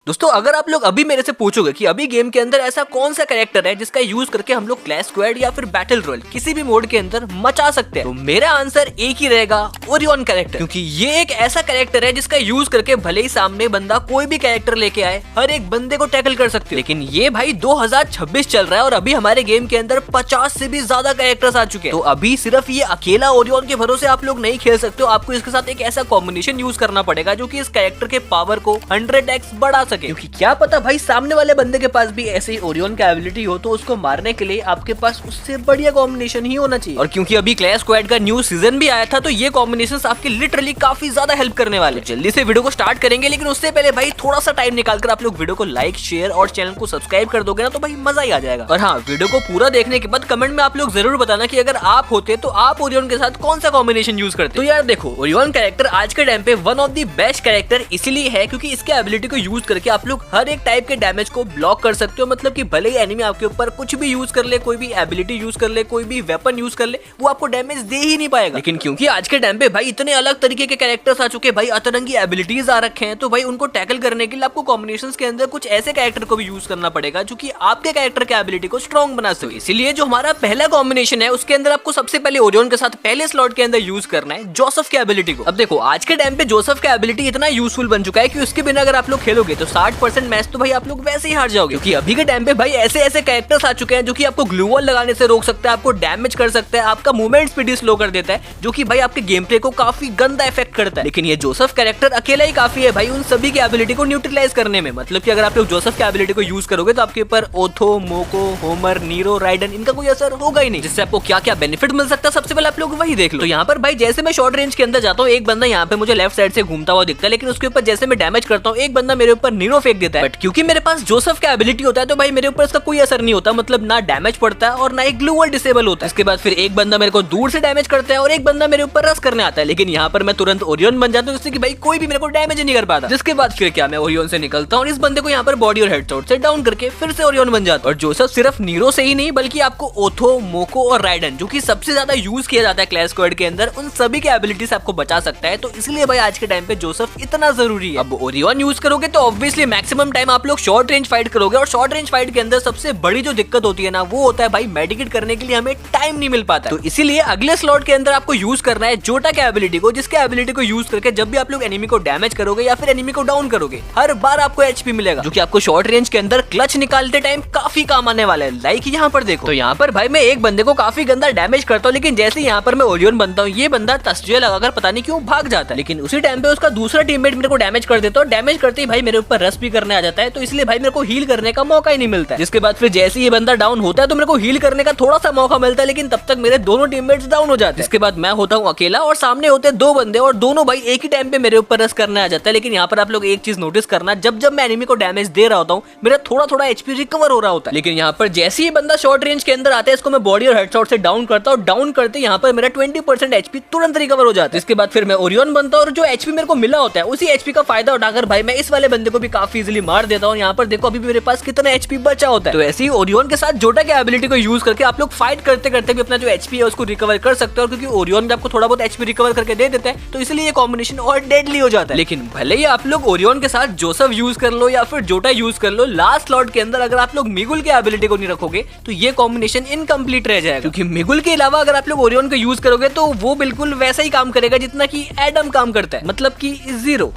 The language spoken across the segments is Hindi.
दोस्तों अगर आप लोग अभी मेरे से पूछोगे कि अभी गेम के अंदर ऐसा कौन सा कैरेक्टर है जिसका यूज करके हम लोग क्लैश स्क्वाड या फिर बैटल रॉयल किसी भी मोड के अंदर मचा सकते हैं, तो मेरा आंसर एक ही रहेगा, ओरियन कैरेक्टर। क्योंकि ये एक ऐसा कैरेक्टर है जिसका यूज करके भले ही सामने बंदा कोई भी कैरेक्टर लेके आए, हर एक बंदे को टैकल कर सकते हैं। लेकिन ये भाई 2026 चल रहा है और अभी हमारे गेम के अंदर 50 से भी ज्यादा कैरेक्टर्स आ चुके हैं। तो अभी सिर्फ ये अकेला ओरियन के भरोसे आप लोग नहीं खेल सकते हो, आपको इसके साथ एक ऐसा कॉम्बिनेशन यूज करना पड़ेगा जो कि इस कैरेक्टर के पावर को 100x बढ़ा सके। क्योंकि क्या पता भाई सामने वाले बंदे के पास भी ऐसी ओरियन का एबिलिटी हो, तो उसको मारने के लिए आपके पास उससे बढ़िया कॉम्बिनेशन ही होना चाहिए। और क्योंकि अभी क्लैश स्क्वाड का न्यू सीजन भी आया था, तो ये कॉम्बिनेशंस आपके लिटरली काफी ज्यादा हेल्प करने वाले। जल्दी से वीडियो को स्टार्ट करेंगे, लेकिन उससे पहले भाई थोड़ा सा टाइम निकालकर आप लोग वीडियो को लाइक, शेयर और चैनल को सब्सक्राइब कर दोगे ना, तो भाई मजा ही आ जाएगा। और हाँ, वीडियो को पूरा देखने के बाद कमेंट में आप लोग जरूर बताना कि अगर आप होते तो आप ओरियन के साथ कौन सा कॉम्बिनेशन यूज करते। तो यार देखो, ओरियन कैरेक्टर आज के टाइम पे one of the best character इसलिए है क्योंकि इसके एबिलिटी को यूज करके आप लोग हर एक टाइप के डैमेज को ब्लॉक कर सकते हो। मतलब कि भले ही एनिमी आपके ऊपर कुछ भी यूज कर ले, कोई भी एबिलिटी यूज कर ले, कोई भी वेपन यूज कर ले, वो आपको डैमेज दे ही नहीं पाएगा। लेकिन क्योंकि आज के टाइम पे भाई इतने अलग तरीके के कैरेक्टर्स आ चुके हैं, भाई अतरंगी एबिलिटीज आ रखे हैं, तो भाई उनको टैकल करने के लिए आपको कॉम्बिनेशंस के अंदर कुछ ऐसे कैरेक्टर को भी यूज करना पड़ेगा जो कि आपके कैरेक्टर के एबिलिटी को स्ट्रॉन्ग बना सके। इसीलिए जो हमारा पहला कॉम्बिनेशन है उसके अंदर आपको सबसे पहले ओरियन के साथ पहले स्लॉट के अंदर यूज करना है जोसेफ की एबिलिटी को। अब देखो, आज के टाइम पे जोसेफ का एबिलिटी इतना यूजफुल बन चुका है कि उसके बिना अगर आप लोग खेलोगे तो 60% मैच तो भाई आप लोग वैसे ही हार जाओगे। क्योंकि अभी के टाइम पे भाई ऐसे ऐसे कैरेक्टर्स आ चुके हैं जो कि आपको ग्लू वॉल लगाने से रोक सकता है, आपको डैमेज कर सकता है, आपका मूवमेंट स्पीड स्लो कर देता है, जो कि भाई आपके गेम प्ले को काफी गंदा इफेक्ट करता है। लेकिन ये जोसेफ कैरेक्टर अकेला ही काफी है भाई उन सभी की एबिलिटी को न्यूट्रलाइज करने में। मतलब कि अगर आप लोग जोसेफ की एबिलिटी को यूज करोगे तो आपके ऊपर ओथो, मोको, होमर, नीरो, राइडन इनका कोई असर होगा ही नहीं। जिससे आपको क्या क्या बेनिफिट मिल सकता है सबसे पहले आप लोग वही देख लो। तो यहाँ पर भाई जैसे मैं शॉर्ट रेंज के अंदर जाता हूँ, एक बंदा यहाँ पे मुझे लेफ्ट साइड से घूमता हुआ दिखता है, लेकिन उसके ऊपर जैसे मैं डैमेज करता हूँ, एक बंदा मेरे ऊपर नीरो फेंक देता है। बट क्योंकि मेरे पास जोसेफ का एबिलिटी होता है तो भाई मेरे ऊपर इसका कोई असर नहीं होता, मतलब ना डैमेज पड़ता है और ना एक ग्लू वॉल डिसेबल होता है। इसके बाद फिर एक बंदा मेरे को दूर से डैमेज करता है और एक बंदा मेरे ऊपर रश करने आता है, लेकिन यहाँ पर मैं तुरंत ओरियन बन जाता हूँ जिससे कि भाई कोई भी मेरे को डैमेज नहीं कर पाता। जिसके बाद फिर क्या, मैं ओरियन से निकलता हूँ और इस बंदे को यहाँ पर बॉडी और हेडशॉट से डाउन करके फिर से ओरियन बन जाता है। और जोसेफ सिर्फ नीरो से ही नहीं बल्कि आपको ओथो, मोको और राइडन जो कि सबसे ज्यादा यूज किया जाता है क्लैश स्क्वाड के अंदर, उन सभी के एबिलिटी से आपको बचा सकता है। तो इसलिए भाई आज के टाइम पे जोसेफ इतना जरूरी है। अब ओरियन यूज करोगे तो ऑब्वियसली मैक्सिमम टाइम आप लोग शॉर्ट रेंज फाइट करोगे, और शॉर्ट रेंज फाइट के अंदर सबसे बड़ी जो दिक्कत होती है ना, वो होता है भाई मेडिकेट करने के लिए हमें टाइम नहीं मिल पाता। तो इसीलिए अगले स्लॉट के अंदर आपको यूज करना है जोटा के एबिलिटी को, जिसके एबिलिटी को यूज करके जब भी आप लोग एनिमी को डैमेज करोगे या फिर एनिमी को डाउन करोगे, हर बार आपको एचपी मिलेगा, जो कि आपको शॉर्ट रेंज के अंदर क्लच निकालते टाइम काफी काम आने वाला है। लाइक यहाँ पर देखो, तो यहाँ पर भाई मैं एक बंदे को काफी गंदा डैमेज करता हूँ, लेकिन जैसे यहाँ पर मैं ओरियन बनता हूँ, ये बंदा तस्वीर लगाकर पता नहीं क्यों भाग जाता है। लेकिन उसी टाइम पे उसका दूसरा टीममेट मेरे को डैमेज कर देता है, डैमेज करते ही भाई मेरे ऊपर रश भी करने आ जाता है, तो इसलिए भाई मेरे को हील करने का मौका ही नहीं मिलता है। जिसके बाद फिर जैसे ये बंदा डाउन होता है तो मेरे को हील करने का थोड़ा सा मौका मिलता है, लेकिन तब तक मेरे दोनों टीममेट्स डाउन हो जाते हैं। इसके बाद मैं होता हूँ अकेला और सामने होते हैं दो बंदे, और दोनों भाई एक ही टाइम पे मेरे ऊपर रश करने आ जाता है। लेकिन यहाँ पर आप लोग एक चीज नोटिस करना, जब जब मैं एनिमी को डैमेज दे रहा होता हूँ, मेरा थोड़ा थोड़ा एचपी रिकवर हो रहा होता है। लेकिन यहाँ पर जैसे ही बंदा शॉर्ट रेंज के अंदर आता है, इसको मैं बॉडी और हेडशॉट से डाउन करता हूँ, डाउन करते यहाँ पर मेरा 20% एचपी तुरंत रिकवर हो जाता है। इसके बाद फिर मैं ओरियन बनता हूँ और जो एचपी मेरे को मिला होता है उसी एचपी का फायदा उठाकर भाई मैं इस वाले बंदे को भी काफी इजीली मार देता हूँ। यहाँ पर देखो अभी भी मेरे पास कितना एचपी बचा होता है। तो ऐसे ही ओरियन के साथ जोटा के एबिलिटी को यूज करके आप लोग फाइट करते करते भी अपना जो एचपी है उसको रिकवर कर सकते हो, क्योंकि ओरियन भी आपको थोड़ा बहुत एचपी रिकवर करके दे देता है, तो इसलिए ये कॉम्बिनेशन और डेडली हो जाता है। लेकिन भले ही आप लोग ओरियन के साथ जोसेफ यूज कर लो या फिर जोटा यूज कर लो, लास्ट स्लॉट के अंदर अगर आप लोग मिगुल के एबिलिटी को नहीं रखोगे तो ये कॉम्बिनेशन इनकम्प्लीट रह जाएगा। क्योंकि मिगुल के अलावा अगर आप लोग ओरियन को यूज करोगे तो वो बिल्कुल वैसा ही काम करेगा जितना कि एडम काम करता है, मतलब कि 0।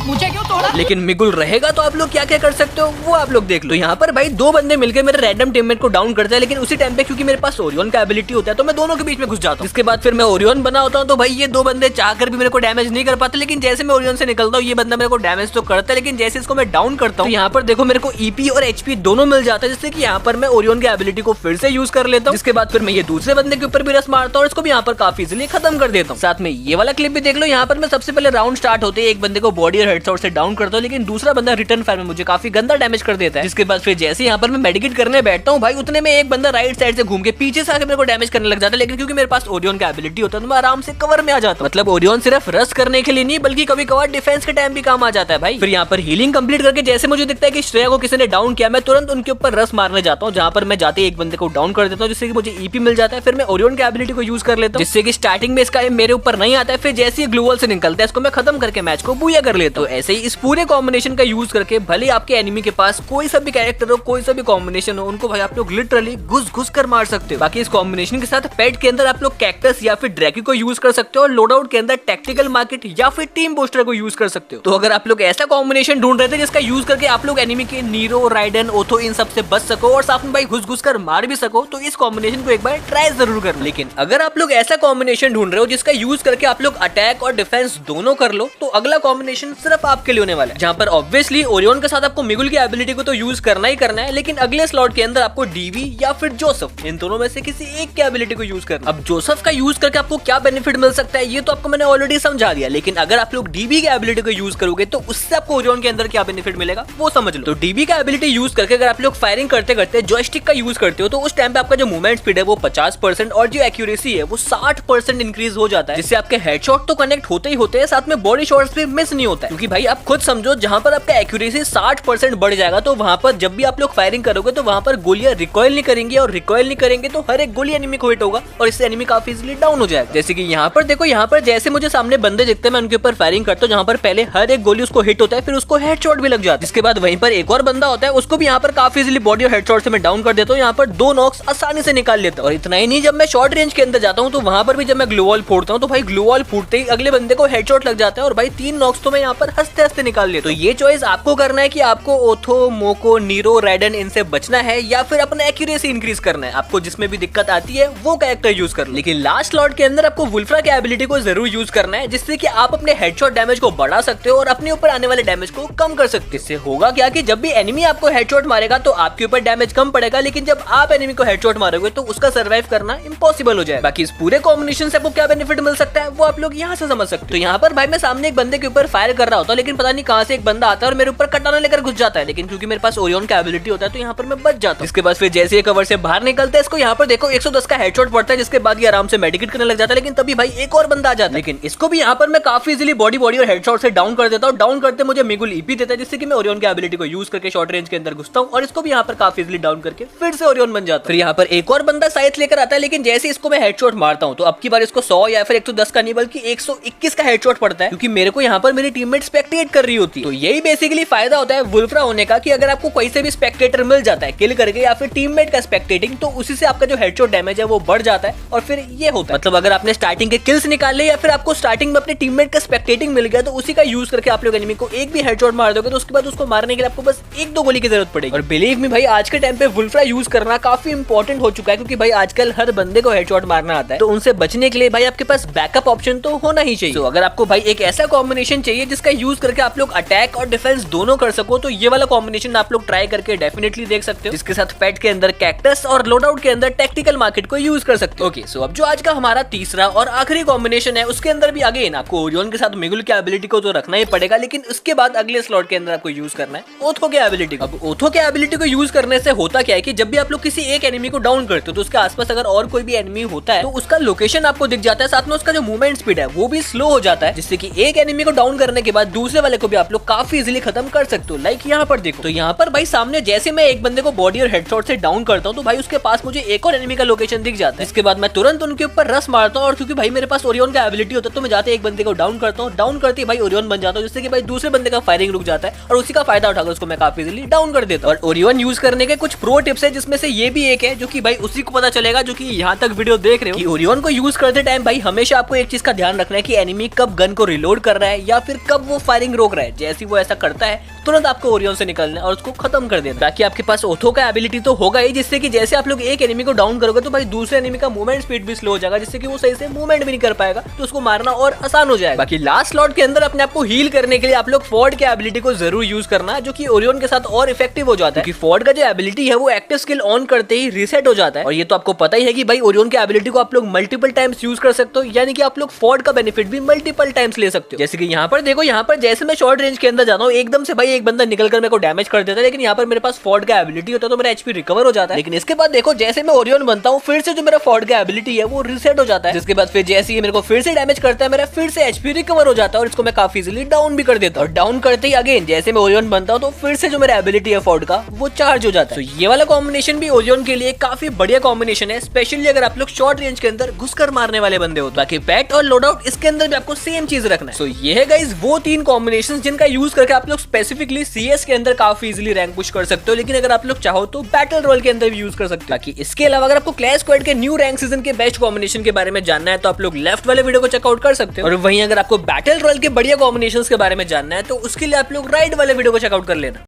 मुझे क्यों तोड़ा? लेकिन मिगुल रहेगा तो आप लोग क्या क्या कर सकते हो वो आप लोग देख लो। यहाँ पर भाई दो बंदे मिलकर मेरे रैंडम टीममेट को डाउन करते हैं, लेकिन उसी टाइम पे क्योंकि मेरे पास ओरियन का एबिलिटी होता है तो मैं दोनों के बीच में घुस जाता हूँ। इसके बाद फिर मैं ओरियन बना होता हूँ, तो भाई ये दो बंदे चाहकर भी मेरे को डैमेज नहीं कर पाते। लेकिन जैसे मैं ओरियन से निकलता हूँ, ये बंदा मेरे को डैमेज तो करता है, लेकिन जैसे इसको मैं डाउन करता हूँ, यहाँ पर देखो मेरे को ईपी और एचपी दोनों मिल जाता है, जिससे कि यहाँ पर मैं ओरियन की एबिलिटी को फिर से यूज कर लेता हूँ। इसके बाद फिर मैं ये दूसरे बंदे के ऊपर भी रस मारता हूँ और इसको भी यहाँ पर काफी इजीली खत्म कर देता हूँ। साथ में ये वाला क्लिप भी देख लो, यहाँ पर मैं सबसे पहले राउंड स्टार्ट होते एक बंदे को बॉडी और हेडशॉट से डाउन करता हूँ, लेकिन दूसरा बंदा रिटर्न फायर में मुझे काफी गंदा डैमेज कर देता है। जिसके बाद फिर जैसे यहाँ पर मैं मेडिकेट करने बैठता हूँ, भाई उतने में एक बंदा राइट साइड से घूम के पीछे से आके मेरे को डैमेज करने लग जाता है, लेकिन क्योंकि मेरे पास ओरियन का एबिलिटी होता है तो मैं आराम से कवर में आ जाता हूँ। मतलब ओरियन सिर्फ रश करने के लिए नहीं बल्कि कभी कभार डिफेंस के टाइम भी काम आ जाता है भाई। फिर यहाँ पर हीलिंग कंप्लीट करके जैसे मुझे दिखता है कि श्रेया को किसी ने डाउन किया, मैं तुरंत उनके ऊपर रश मारने जाता हूँ, जहाँ पर मैं जाते एक बंदे को डाउन कर देता हूँ, जिससे कि मुझे ईपी मिल जाता है। फिर मैं ओरियन की एबिलिटी को यूज कर लेता हूँ, जिससे कि स्टार्टिंग में इसका मेरे ऊपर नहीं आता है, फिर जैसे ग्लू वॉल से निकलता है इसको मैं खत्म करके मैच को बूया कर लेता हूँ। तो ऐसे ही इस पूरे कॉम्बिनेशन का यूज करके भले आपके एनिमी के पास कोई सा भी कैरेक्टर हो, कोई सा भी कॉम्बिनेशन हो, उनको भाई आप लोग लिटरली घुस कर मार सकते हो। बाकी इस कॉम्बिनेशन के साथ पेट के अंदर आप लोग कैक्टस या फिर ड्रैकी को यूज कर सकते हो, और लोड आउट के अंदर टैक्टिकल मार्केट या फिर टीम बूस्टर को यूज कर सकते हो। तो अगर आप लोग ऐसा कॉम्बिनेशन ढूंढ रहे थे जिसका यूज करके आप लोग एनिमी के नीरो, राइडन, ओथो इन सब से बच सको और साथ में भाई घुस कर मार भी सको, तो इस कॉम्बिनेशन को एक बार ट्राई जरूर कर। लेकिन अगर आप लोग ऐसा कॉम्बिनेशन ढूंढ रहे हो जिसका यूज करके आप लोग अटैक और डिफेंस दोनों कर लो, तो अगला कॉम्बिनेशन सिर्फ आपके लिए होने वाला है, जहां पर ऑब्वियसली ओरियन के साथ आपको मिगुल की एबिलिटी को तो यूज करना ही करना है, लेकिन अगले स्लॉट के अंदर आपको डीवी या फिर जोसेफ, इन दोनों में से किसी एक की एबिलिटी को यूज करना। अब जोसेफ का यूज करके आपको क्या बेनिफिट मिल सकता है ये तो आपको मैंने ऑलरेडी समझा दिया, लेकिन अगर आप लोग डीबी की एबिलिटी को यूज करोगे तो उससे आपको ओरियन के अंदर क्या बेनिफिट मिलेगा वो समझ लो। तो डीबी का एबिलिटी यूज करके अगर आप लोग फायरिंग करते करते जॉयस्टिक का यूज करते हो तो उस टाइम पे आपका जो मूवमेंट स्पीड है वो 50% और जो एक्यूरेसी है वो 60% इंक्रीज हो जाता है, जिससे आपके हेडशॉट तो कनेक्ट होते ही होते हैं, साथ में बॉडी शॉट्स भी मिस नहीं होता है। क्योंकि भाई आप खुद समझो, जहां पर आपका एक्यूरेसी 60% बढ़ जाएगा तो वहां पर जब भी आप लोग फायरिंग करोगे तो वहां पर गोलियां रिकॉइल नहीं करेंगी, और रिकॉइल नहीं करेंगे तो हर एक गोली एनिमी को हिट होगा और इससे एनिमी काफी इजीली डाउन हो जाएगा। जैसे कि यहाँ पर देखो, यहाँ पर जैसे मुझे सामने बंदे दिखते हैं मैं उनके ऊपर फायरिंग करता हूँ, जहाँ पर पहले हर एक गोली उसको हिट होता है, फिर उसको हेडशॉट भी लग जाता है। इसके बाद वहीं पर एक और बंदा होता है, उसको भी यहाँ पर काफी इजीली बॉडी और हेडशॉट से मैं डाउन कर देता हूँ। यहाँ पर 2 नॉक्स आसानी से निकाल लेता हूँ। और इतना ही नहीं, जब मैं शॉर्ट रेंज के अंदर जाता हूँ तो वहां पर भी जब मैं ग्लू वॉल फोड़ता हूँ तो भाई ग्लू वॉल फूटते ही अगले बंदे को हेडशॉट लग जाता है, और भाई 3 नॉक्स तो मैं यहाँ पर हंसते हंसते निकाल लेता हूँ। तो ये चॉइस आपको करना है कि आपको ओथो, मोको, नीरो, राइडन इनसे बचना है या फिर अपना एक्यूरेसी इंक्रीज करना है। आपको जिसमें भी दिक्कत आती है वो कैरेक्टर यूज कर लो, लेकिन लास्ट स्लॉट के अंदर आपको वुल्फ्रा की एबिलिटी को जरूर यूज करना है, जिससे कि आप अपने हेडशॉट डैमेज को बढ़ा सकते हो और अपने ऊपर आने वाले डैमेज को कम कर सकते हो। इससे होगा क्या कि जब भी एनिमी आपको हेडशॉट मारेगा तो आपके ऊपर डैमेज कम पड़ेगा, लेकिन जब आप एनिमी को हेडशॉट मारोगे तो उसका सर्वाइव करना इम्पॉसिबल हो जाएगा। बाकी इस पूरे कॉम्बिनेशन से आपको क्या बेनिफिट मिल सकता है वो आप लोग यहाँ से समझ सकते हो। तो यहाँ पर भाई मैं सामने एक बंदे के ऊपर फायर कर रहा होता हूँ, लेकिन पता नहीं कहाँ से एक बंदा आता है और मेरे ऊपर कटाना लेकर घुस जाता है, लेकिन क्योंकि मेरे पास ओरियन का एबिलिटी होता है तो यहाँ पर मैं बच जाता हूँ। इसके बाद फिर जैसे ये कवर से बाहर निकलता है, इसको यहाँ पर देखो 110 का हेडशॉट पड़ता है, जिसके बाद ये आराम से मेडिकेट करने लग जाता है, लेकिन तभी भाई एक और बंदा आ जाता है, लेकिन इसको भी यहाँ पर मैं काफी इजीली बॉडी और हेडशॉट से डाउन कर देता हूँ। डाउन करते मुझे मिगुल ईपी देता है, जिससे कि मैं ओरियन की एबिलिटी को यूज करके शॉर्ट रेंज के अंदर घुसता हूँ और इसको भी यहाँ पर काफी इजीली डाउन करके फिर से ओरियन बन जाता है। फिर यहाँ पर एक और बंदा साइज लेकर आता है, लेकिन जैसे इसको मैं हेडशॉट मारता हूँ तो अब की बार इसको 100 या फिर 110 का नहीं बल्कि 121 का हेडशॉट पड़ता है, क्योंकि मेरे को यहाँ पर मेरी टीममेट स्पेक्टेट कर रही होती है। तो यही बेसिकली फायदा होता है वुल्फ्रा होने का, कि अगर आपको कोई से भी स्पेक्टेटर मिल जाता है किल करके या फिर टीममेट का स्पेक्टेटिंग, तो उसी से आपका जो हेडशॉट डैमेज है वो बढ़ जाता है। और फिर ये होता है, मतलब अगर आपने स्टार्टिंग के किल्स निकाले या फिर आपको स्टार्टिंग में अपने टीममेट का स्पेक्टेटिंग मिल गया तो उसी का यूज करके आप लोग एनिमी को एक भी हेडशॉट मार दोगे तो उसके बाद उसको मारने के लिए आपको बस 1-2 गोली की जरूरत पड़ेगी। और बिलीव मी भाई, आज के टाइम पे वुल्फ्रा यूज करना काफी इंपॉर्टेंट हो चुका है, क्योंकि भाई आजकल हर बंदे को हेडशॉट मारना आता है, तो उनसे बचने के लिए भाई आपके पास बैकअप ऑप्शन तो होना ही चाहिए। तो अगर आपको भाई एक ऐसा कॉम्बिनेशन चाहिए जिसका यूज करके आप लोग अटैक और डिफेंस दोनों कर सको, तो ये वाला कॉम्बिनेशन आप लोग ट्राई करके डेफिनेटली देख सकते हो, जिसके साथ पेट के अंदर कैक्टस और लोड आउट के अंदर टैक्टिकल मार्केट को यूज कर सकते हो। ओके, सो अब जो आज का हमारा तीसरा और आखिरी कॉम्बिनेशन है उसके अंदर भी अगेन आपको ओरियन के साथ मिगुल की एबिलिटी को तो रखना ही पड़ेगा, लेकिन उसके बाद अगले स्लॉट के अंदर आपको यूज करना है ओथो के एबिलिटी। अब ओथो के एबिलिटी को यूज करने से होता क्या है कि जब भी आप लोग किसी एक एनिमी को डाउन करते हो तो उसके आसपास अगर और कोई भी एनिमी होता है तो उसका लोकेशन आपको दिख जाता है, साथ में उसका जो मूवमेंट स्पीड है वो भी स्लो हो जाता है, जिससे कि एक एनिमी को डाउन करने के बाद दूसरे वाले को भी आप लोग काफी इजीली खत्म कर सकते हो। लाइक यहाँ पर देखो, तो यहाँ पर भाई सामने जैसे मैं एक बंदे को बॉडी और हेडशॉट से डाउन करता हूँ तो भाई उसके पास मुझे एक और एनिमी का लोकेशन दिख जाता है। इसके बाद मैं तुरंत उनके ऊपर रस मारता हूँ, और क्योंकि भाई मेरे पास ओरियन का एबिलिटी होता है तो मैं जाते एक बंदे को डाउन करता हूँ, डाउन करते भाई ओरियन बन जाता हूँ, जिससे कि भाई दूसरे बंदे का फायरिंग रुक जाता है और उसी का फायदा उठाकर उसको मैं काफी इजीली डाउन कर देता हूँ। और ओरियन यूज करने के कुछ प्रो टिप्स है, जिसमें से ये भी एक है जो कि भाई उसी को पता चलेगा जो कि यहाँ तक वीडियो देख रहे हो, कि ओरियन को यूज करते टाइम भाई हमेशा आपको एक चीज का ध्यान रखना है कि एनिमी कब गन को रिलोड कर रहा है या फिर कब वो फायरिंग रोक रहा है। जैसे वो ऐसा करता है तुरंत आपको ओरियन से निकलना है और उसको खत्म कर देना। बाकी आपके पास ओथो का एबिलिटी तो होगा ही, जिससे कि जैसे आप लोग एक एनिमी को डाउन करोगे तो भाई दूसरे एनिमी का मूवमेंट स्पीड भी स्लो हो जाएगा, जिससे कि वो सही से मूवमेंट भी नहीं कर पाएगा, तो उसको मारना और आसान हो जाएगा। बाकी लास्ट स्लॉट के अंदर अपने आप को हील करने के लिए आप लोग फॉर्ड के एबिलिटी को जरूर यूज करना, जो कि ओरियन के साथ और इफेक्टिव हो जाता है, क्योंकि फॉर्ड का जो एबिलिटी है वो एक्टिव स्किल ऑन करते ही रीसेट हो जाता है। और ये तो आपको पता ही है कि भाई ओरियन की एबिलिटी को आप लोग मल्टीपल टाइम्स यूज कर सकते हो, यानी कि आप लोग फॉर्ड का बेनिफिट भी मल्टीपल टाइम्स ले सकते हो। जैसे कि यहाँ पर देखो, यहाँ पर जैसे मैं शॉर्ट रेंज के अंदर जाता हूँ एकदम से भाई एक बंदा निकलकर को डैमेज कर देता है, लेकिन यहाँ पर मेरे पास फॉर्ड का एबिलिटी होता है तो मेरा एचपी रिकवर हो जाता है। लेकिन इसके बाद देखो जैसे मैं ओरियन बनता हूँ फिर से जो मेरा फॉर्ड का एबिलिटी है वो रीसेट हो जाता है, जिसके बाद फिर जैसे ही मेरे को फिर से डैमेज करता है मेरा फिर से एचपी रिकवर हो जाता है और इसको मैं काफी इजीली डाउन भी कर देता हूँ। और डाउन करते ही अगेन जैसे मैं ओरियन बनता हूँ तो फिर से जो मेरा एबिलिटी है फॉर्ड का वो चार्ज हो जाता है। तो ये वाला कॉम्बिनेशन भी ओरियन के लिए काफी बढ़िया कॉम्बिनेशन है, स्पेशली अगर आप लोग शॉर्ट रेंज के अंदर घुसकर मारने वाले बंदे हो। बाकी पेट और लोड आउट इसके अंदर भी आपको सेम चीज रखना है। सो ये है गाइस वो 3 कॉम्बिनेशन जिनका यूज करके आप लोग स्पेसिफिकली CS के अंदर काफी इजीली रैंक पुश कर सकते हो, लेकिन अगर आप लोग चाहो तो बैटल रॉयल के अंदर भी यूज कर सकते हो। बाकी इसके अलावा अगर आपको क्लैश स्क्वाड के न्यू रैंक सीजन के बेस्ट कॉम्बिनेशन के बारे में जानना है तो आप लोग लेफ्ट वाले वीडियो को चेकआउट कर सकते हो, और वहीं अगर आपको बैटल रॉयल के बढ़िया कॉम्बिनेशंस के बारे में जानना है तो उसके लिए आप लोग राइट वाले वीडियो को चेकआउट कर लेना।